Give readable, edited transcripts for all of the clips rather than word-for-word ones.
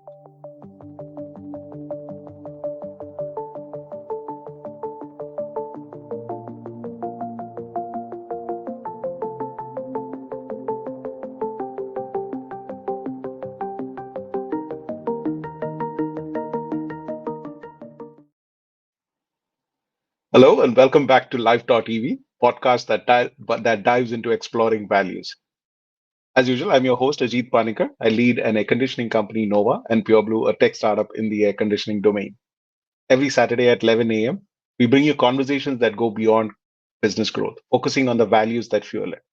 Hello and welcome back to Life.EV, podcast that dives into exploring values. As usual, I'm your host Ajit Panicker. I lead an air conditioning company Nova and Pureblu, a tech startup in the air conditioning domain. Every Saturday at 11 a.m., we bring you conversations that go beyond business growth, focusing on the values that fuel it.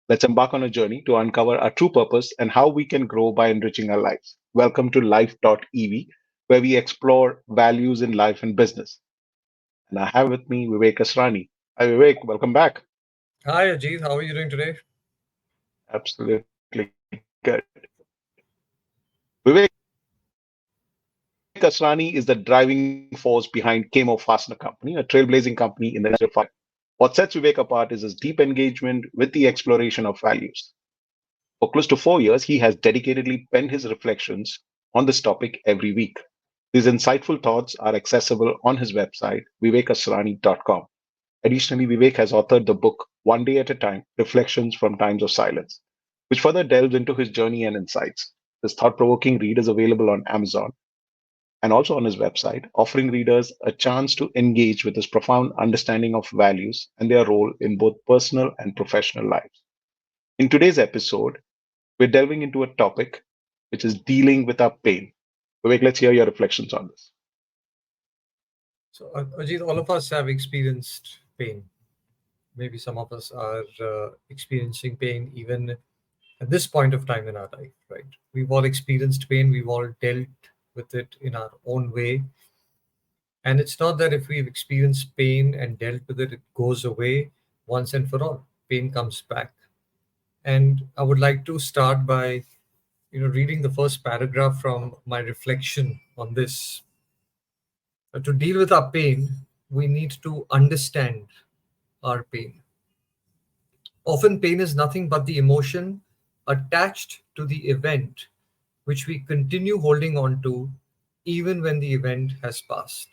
Let's embark on a journey to uncover our true purpose and how we can grow by enriching our lives. Welcome to Life.EV, where we explore values in life and business. And I have with me Vivek Asrani. Hi, Vivek. Welcome back. Hi Ajit, how are you doing today? Absolutely good. Vivek Asrani is the driving force behind Camo Fastener Company, a trailblazing company in the industrial fiber. What sets Vivek apart is his deep engagement with the exploration of values. For close to 4 years, he has dedicatedly penned his reflections on this topic every week. These insightful thoughts are accessible on his website, vivekasrani.com. Additionally, Vivek has authored the book One Day at a Time Reflections from Times of Silence, which further delves into his journey and insights. This thought provoking read is available on Amazon and also on his website, offering readers a chance to engage with his profound understanding of values and their role in both personal and professional lives. In today's episode, we're delving into a topic which is dealing with our pain. Vivek, let's hear your reflections on this. So, Ajit, all of us have experienced pain. Maybe some of us are experiencing pain even at this point of time in our life, right? We've all experienced pain, we've all dealt with it in our own way. And it's not that if we've experienced pain and dealt with it, it goes away once and for all. Pain comes back. And I would like to start by, reading the first paragraph from my reflection on this. To deal with our pain, we need to understand our pain. Often, pain is nothing but the emotion attached to the event which we continue holding on to even when the event has passed.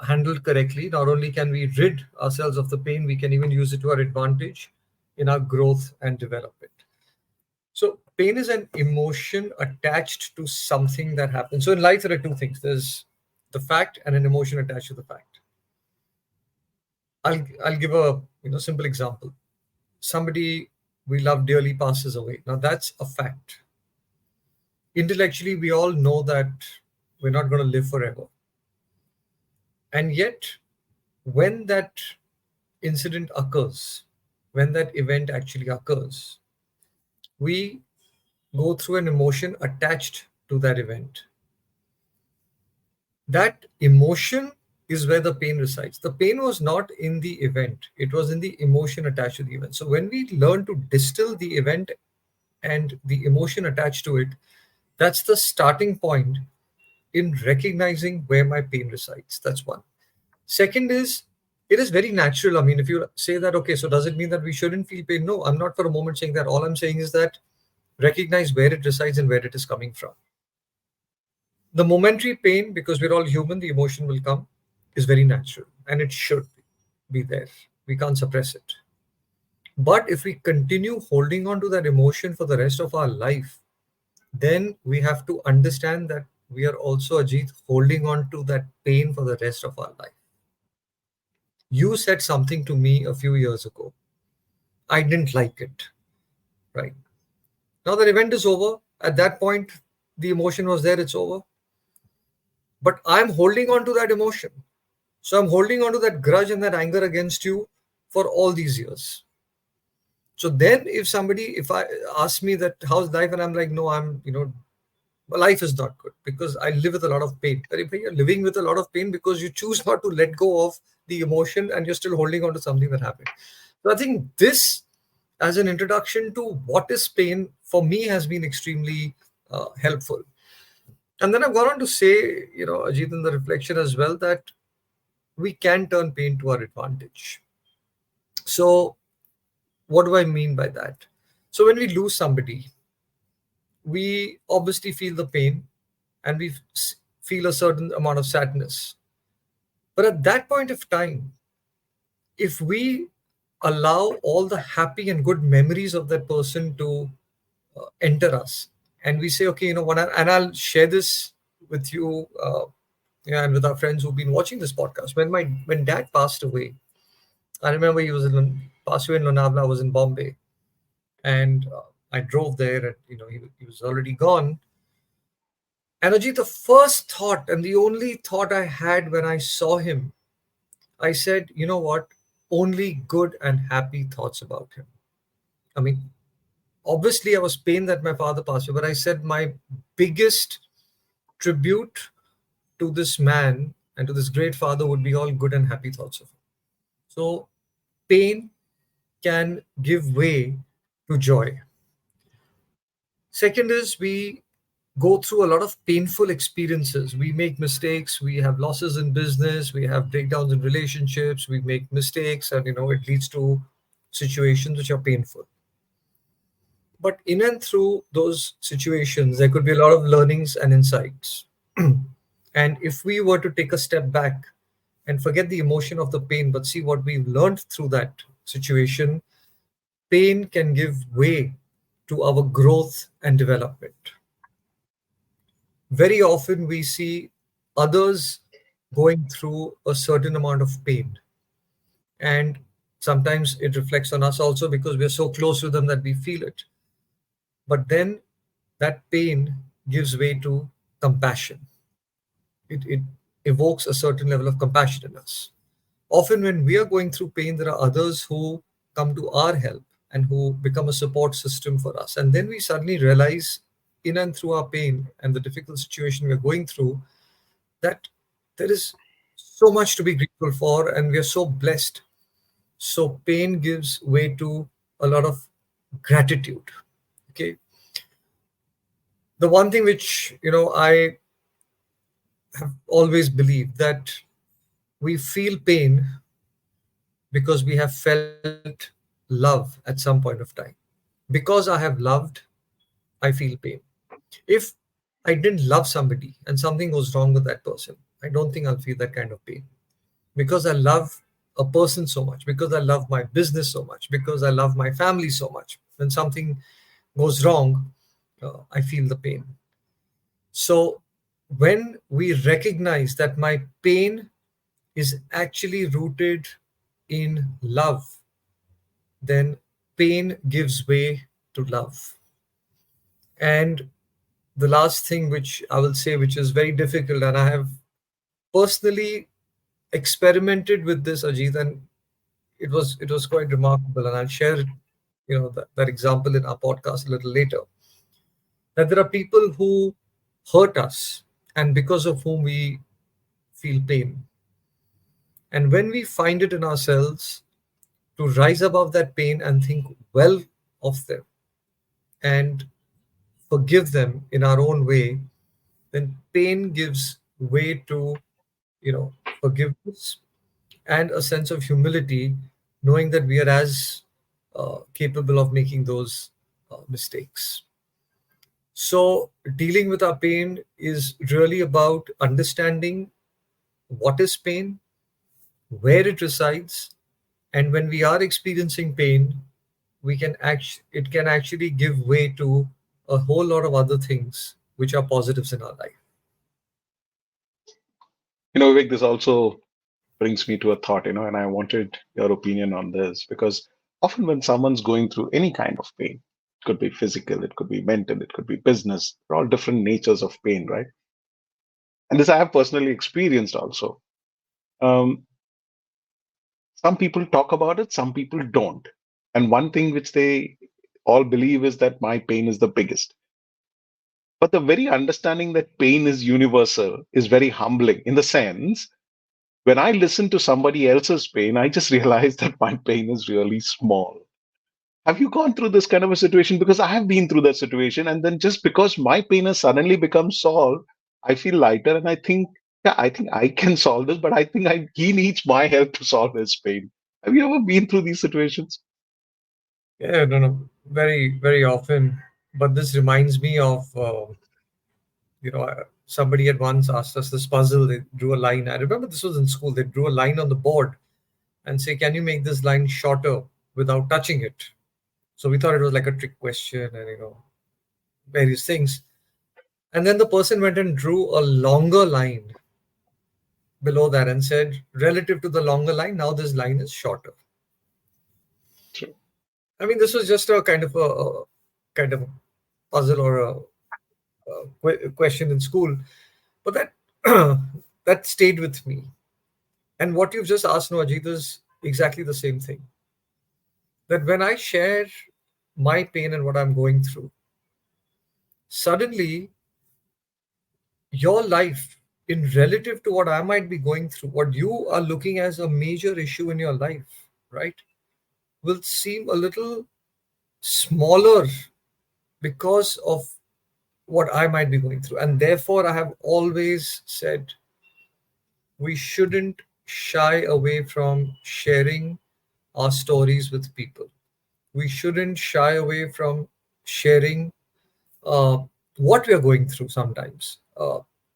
Handled correctly, not only can we rid ourselves of the pain, we can even use it to our advantage in our growth and development. So, pain is an emotion attached to something that happens. So, in life, there are two things: there's the fact and an emotion attached to the fact. I'll give a simple example. Somebody we love dearly passes away. Now that's a fact. Intellectually, we all know that we're not going to live forever. And yet, when that incident occurs, when that event actually occurs, we go through an emotion attached to that event. That emotion is where the pain resides. The pain was not in the event, it was in the emotion attached to the event. So when we learn to distill the event and the emotion attached to it, that's the starting point in recognizing where my pain resides. That's one. Second is, it is very natural. I mean, if you say that, okay, so does it mean that we shouldn't feel pain? No, I'm not for a moment saying that. All I'm saying is that recognize where it resides and where it is coming from. The momentary pain, because we're all human, the emotion will come, is very natural and it should be there. We can't suppress it. But if we continue holding on to that emotion for the rest of our life, then we have to understand that we are also, Ajit, holding on to that pain for the rest of our life. You said something to me a few years ago. I didn't like it, right? Now the event is over. At that point, the emotion was there, it's over. But I'm holding on to that emotion. So I'm holding on to that grudge and that anger against you for all these years. So then if I ask me that how's life, and I'm like, no, life is not good because I live with a lot of pain. But if you're living with a lot of pain because you choose not to let go of the emotion and you're still holding on to something that happened. So I think this, as an introduction to what is pain, for me has been extremely helpful. And then I've gone on to say, Ajit, in the reflection as well, that we can turn pain to our advantage. So what do I mean by that? So when we lose somebody, we obviously feel the pain, and feel a certain amount of sadness. But at that point of time, if we allow all the happy and good memories of that person to enter us, and we say, okay, and I'll share this with you, and with our friends who've been watching this podcast. When dad passed away, I remember passed away in Lonavala. I was in Bombay, and I drove there, and he was already gone. And Ajit, the first thought and the only thought I had when I saw him, I said, you know what? Only good and happy thoughts about him. I mean, obviously, I was pained that my father passed away, but I said my biggest tribute to this man and to this great father would be all good and happy thoughts of him. So, pain can give way to joy. Second is, we go through a lot of painful experiences. We make mistakes, we have losses in business, we have breakdowns in relationships, we make mistakes, and it leads to situations which are painful. But in and through those situations, there could be a lot of learnings and insights. And if we were to take a step back and forget the emotion of the pain, but see what we've learned through that situation, pain can give way to our growth and development. Very often we see others going through a certain amount of pain, and sometimes it reflects on us also because we're so close to them that we feel it. But then that pain gives way to compassion. It evokes a certain level of compassion in us. Often when we are going through pain, there are others who come to our help and who become a support system for us, and then we suddenly realize, in and through our pain and the difficult situation we're going through, that there is so much to be grateful for, and we are so blessed. So pain gives way to a lot of gratitude. Okay. The one thing which I have always believed, that we feel pain because we have felt love at some point of time. Because I have loved, I feel pain. If I didn't love somebody and something goes wrong with that person, I don't think I'll feel that kind of pain. Because I love a person so much, because I love my business so much, because I love my family so much, when something goes wrong, I feel the pain. So when we recognize that my pain is actually rooted in love, then pain gives way to love. And the last thing which I will say, which is very difficult, and I have personally experimented with this, Ajit, and it was quite remarkable. And I'll share that example in our podcast a little later. That there are people who hurt us, and because of whom we feel pain. And when we find it in ourselves to rise above that pain and think well of them and forgive them in our own way, then pain gives way to forgiveness and a sense of humility, knowing that we are as capable of making those mistakes. So, dealing with our pain is really about understanding what is pain, where it resides, and when we are experiencing pain, it can actually give way to a whole lot of other things which are positives in our life. Vivek, this also brings me to a thought, and I wanted your opinion on this because often when someone's going through any kind of pain, it could be physical, it could be mental, it could be business, they're all different natures of pain, right? And this I have personally experienced also. Um, some people talk about it, some people don't. And one thing which they all believe is that my pain is the biggest. But the very understanding that pain is universal is very humbling in the sense when I listen to somebody else's pain, I just realize that my pain is really small. Have you gone through this kind of a situation? Because I have been through that situation. And then just because my pain has suddenly become solved, I feel lighter and I think, yeah, I think I can solve this, but I think he needs my help to solve his pain. Have you ever been through these situations? Yeah, no, no, very, very often. But this reminds me of, somebody had once asked us this puzzle. They drew a line. I remember this was in school. They drew a line on the board and say, "Can you make this line shorter without touching it?" So we thought it was like a trick question, and various things. And then the person went and drew a longer line below that and said, relative to the longer line, now this line is shorter. True. I mean, this was just a kind of a puzzle or a question in school, but that that stayed with me. And what you've just asked, Ajit, is exactly the same thing. That when I share my pain and what I'm going through, suddenly your life, in relative to what I might be going through, what you are looking as a major issue in your life, right, will seem a little smaller because of what I might be going through. And therefore, I have always said we shouldn't shy away from sharing our stories with people. We shouldn't shy away from sharing uh, what we are going through sometimes.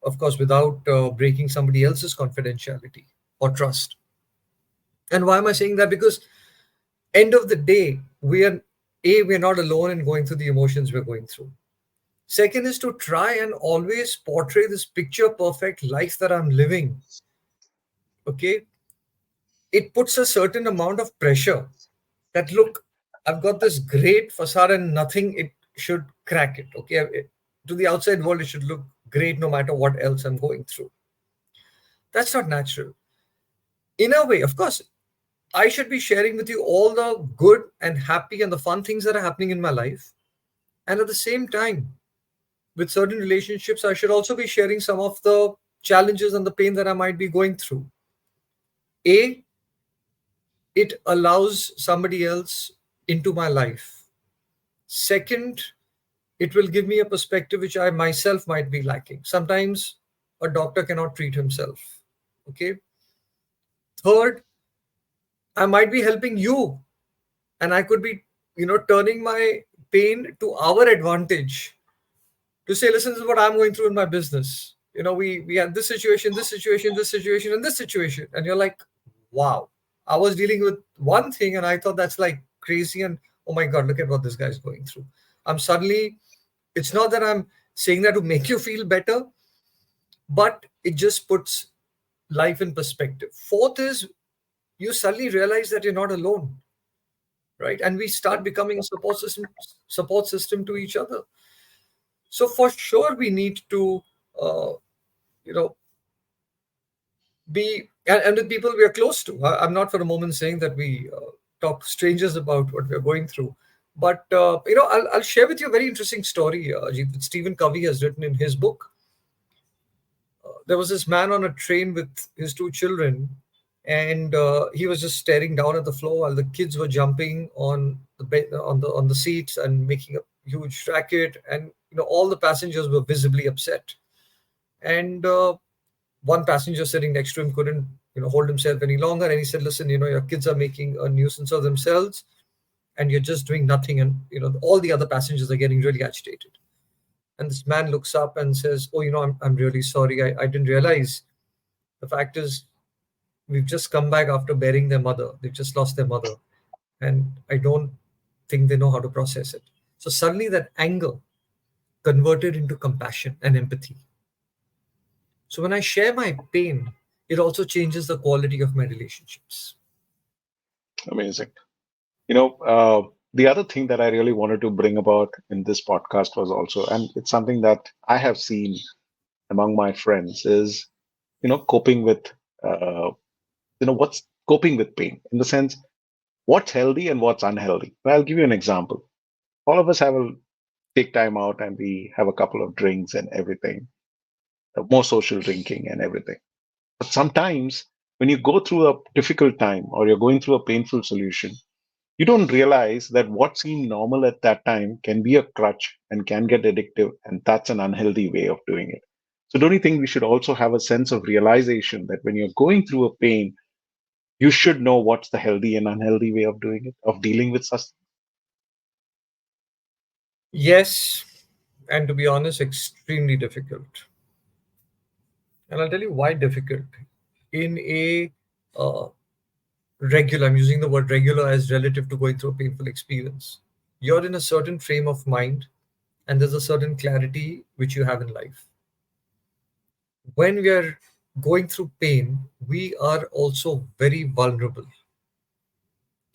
Of course, without breaking somebody else's confidentiality or trust. And why am I saying that? Because end of the day, we're not alone in going through the emotions we're going through. Second is to try and always portray this picture perfect life that I'm living. Okay, it puts a certain amount of pressure that look, I've got this great facade and nothing it should crack it. Okay, to the outside world, it should look great no matter what else I'm going through. That's not natural. In a way, of course, I should be sharing with you all the good and happy and the fun things that are happening in my life. And at the same time, with certain relationships, I should also be sharing some of the challenges and the pain that I might be going through. A, it allows somebody else into my life. Second, it will give me a perspective which I myself might be lacking. Sometimes a doctor cannot treat himself. Okay. Third, I might be helping you, and I could be, turning my pain to our advantage to say, listen, this is what I'm going through in my business. We had this situation, this situation, this situation, and this situation. And you're like, wow, I was dealing with one thing and I thought that's like crazy. And oh my God, look at what this guy's going through. I'm suddenly, it's not that I'm saying that to make you feel better, but it just puts life in perspective. Fourth is you suddenly realize that you're not alone, right? And we start becoming a support system to each other. So for sure, we need to, uh, you know, be and with people we are close to. I'm not for a moment saying that we talk to strangers about what we're going through, but I'll share with you a very interesting story Ajit, that Stephen Covey has written in his book. There was this man on a train with his two children, and he was just staring down at the floor while the kids were jumping on the on the seats and making a huge racket, and all the passengers were visibly upset. And one passenger sitting next to him couldn't hold himself any longer, and he said, listen, your kids are making a nuisance of themselves and you're just doing nothing, and all the other passengers are getting really agitated. And this man looks up and says, oh, I'm really sorry, I didn't realize. The fact is, we've just come back after burying their mother. They've just lost their mother, and I don't think they know how to process it. So suddenly that anger converted into compassion and empathy. So when I share my pain, it also changes the quality of my relationships. Amazing. The other thing that I really wanted to bring about in this podcast was also, and it's something that I have seen among my friends, is coping with what's coping with pain, in the sense what's healthy and what's unhealthy. I'll give you an example. All of us have a take time out and we have a couple of drinks and everything, more social drinking and everything. But sometimes when you go through a difficult time or you're going through a painful solution, you don't realize that what seemed normal at that time can be a crutch and can get addictive, and that's an unhealthy way of doing it. So, don't you think we should also have a sense of realization that when you're going through a pain, you should know what's the healthy and unhealthy way of doing it, of dealing with such? Yes, and to be honest, extremely difficult. And I'll tell you why difficult. In a uh, regular, I'm using the word regular as relative to going through a painful experience. You're in a certain frame of mind, and there's a certain clarity which you have in life. When we are going through pain, we are also very vulnerable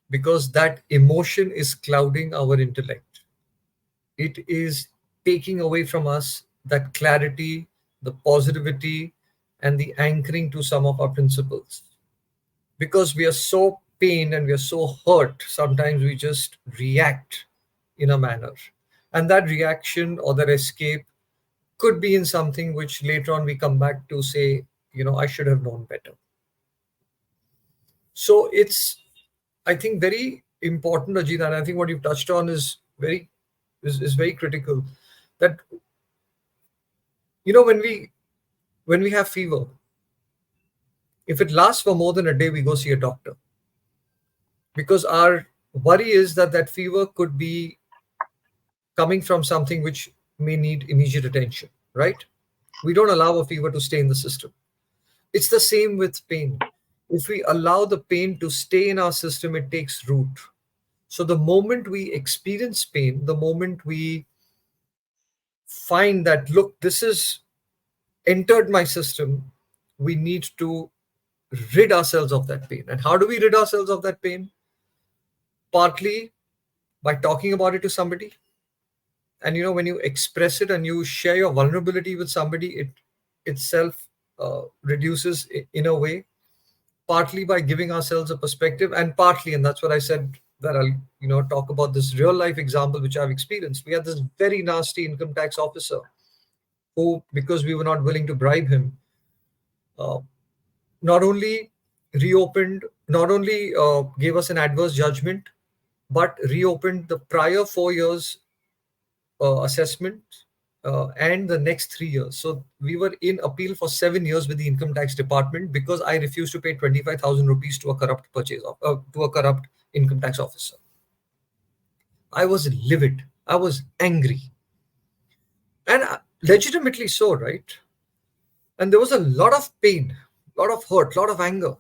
because that emotion is clouding our intellect. It is taking away from us that clarity, the positivity, and the anchoring to some of our principles. Because we are so pained and we are so hurt, sometimes we just react in a manner. And that reaction or that escape could be in something which later on we come back to say, I should have known better. So it's, I think, very important, Ajit, and I think what you've touched on is very critical. That when we have fever, if it lasts for more than a day, we go see a doctor because our worry is that that fever could be coming from something which may need immediate attention, right? We don't allow a fever to stay in the system. It's the same with pain. If we allow the pain to stay in our system, it takes root. So the moment we experience pain, the moment we find that, look, this has entered my system, we need to rid ourselves of that pain. And how do we rid ourselves of that pain? Partly by talking about it to somebody. And when you express it and you share your vulnerability with somebody, it itself reduces in a way. Partly by giving ourselves a perspective, and partly, and that's what I said, that I'll talk about this real life example which I've experienced. We had this very nasty income tax officer who, because we were not willing to bribe him, uh, not only not only gave us an adverse judgment, but reopened the prior 4 years assessment and the next 3 years. So we were in appeal for 7 years with the income tax department because I refused to pay 25,000 rupees to a corrupt to a corrupt income tax officer. I was livid. I was angry, and legitimately so, right? And there was a lot of pain, lot of hurt, lot of anger.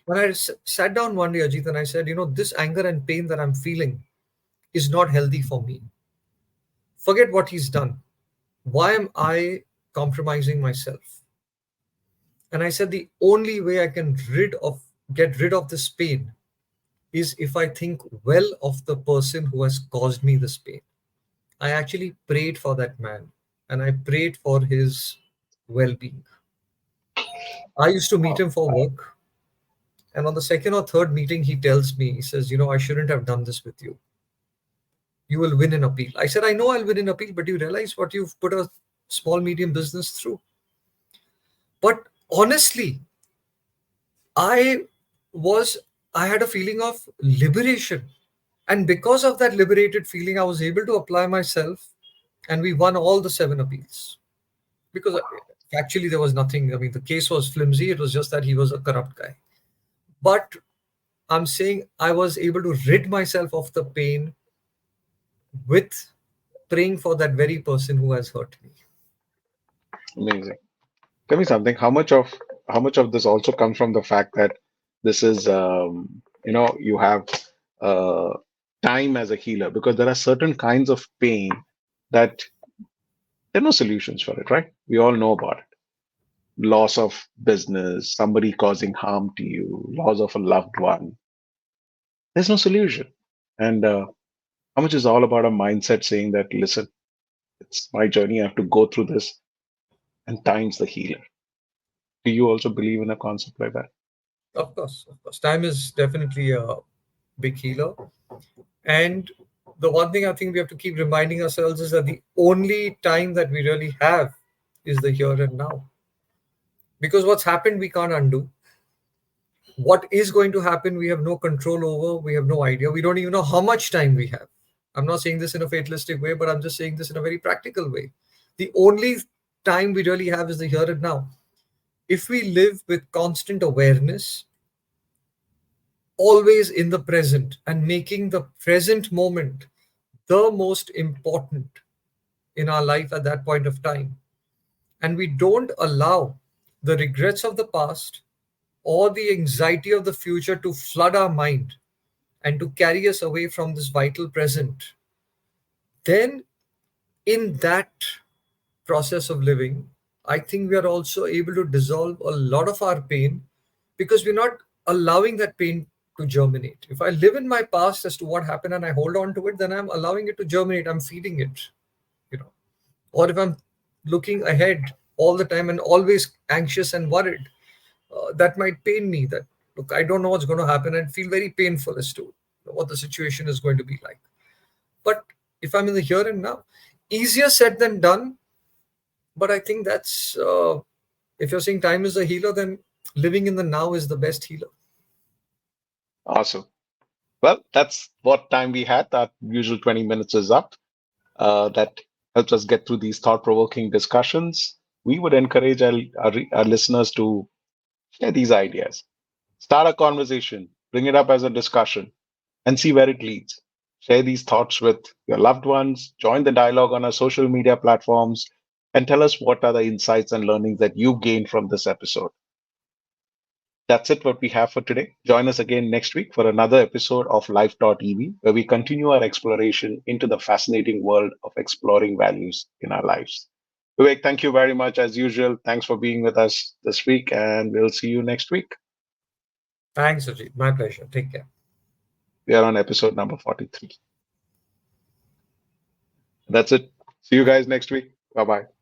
When I sat down one day, Ajit, and I said, this anger and pain that I'm feeling is not healthy for me. Forget what he's done. Why am I compromising myself? And I said, the only way I can get rid of this pain is if I think well of the person who has caused me this pain. I actually prayed for that man and I prayed for his well being. I used to meet him for work. And on the second or third meeting, he tells me, he says, I shouldn't have done this with you. You will win an appeal. I said, I know I'll win an appeal, but you realize what you've put a small, medium business through. But honestly, I was, I had a feeling of liberation. And because of that liberated feeling, I was able to apply myself and we won all the 7 appeals. Because actually, there was nothing, I mean, the case was flimsy. It was just that he was a corrupt guy. But I'm saying I was able to rid myself of the pain with praying for that very person who has hurt me. Amazing. Tell me something. How much of this also comes from the fact that this is you have uh, time as a healer, because there are certain kinds of pain that there are no solutions for it, right? We all know about it. Loss of business, somebody causing harm to you, loss of a loved one. There's no solution. And how much is all about a mindset saying that, listen, it's my journey. I have to go through this, and time's the healer. Do you also believe in a concept like that? Of course, of course. Time is definitely a big healer. And the one thing I think we have to keep reminding ourselves is that the only time that we really have is the here and now. Because what's happened, we can't undo. What is going to happen, we have no control over. We have no idea. We don't even know how much time we have. I'm not saying this in a fatalistic way, but I'm just saying this in a very practical way. The only time we really have is the here and now. If we live with constant awareness, always in the present, and making the present moment the most important in our life at that point of time. And we don't allow the regrets of the past or the anxiety of the future to flood our mind and to carry us away from this vital present, then in that process of living, I think we are also able to dissolve a lot of our pain because we're not allowing that pain to germinate. If I live in my past as to what happened and I hold on to it, then I'm allowing it to germinate. I'm feeding it, you know. Or if I'm looking ahead all the time and always anxious and worried, that might pain me. That look, I don't know what's going to happen and feel very painful as to what the situation is going to be like. But if I'm in the here and now, easier said than done. But I think that's if you're saying time is a healer, then living in the now is the best healer. Awesome. Well, that's what time we had. That usual 20 minutes is up. That helps us get through these thought-provoking discussions. We would encourage our listeners to share these ideas. Start a conversation, bring it up as a discussion, and see where it leads. Share these thoughts with your loved ones, join the dialogue on our social media platforms, and tell us what are the insights and learnings that you gained from this episode. That's it, what we have for today. Join us again next week for another episode of Life.EV, where we continue our exploration into the fascinating world of exploring values in our lives. Vivek, thank you very much as usual. Thanks for being with us this week, and we'll see you next week. Thanks, Ajit. My pleasure. Take care. We are on episode number 43. That's it. See you guys next week. Bye bye.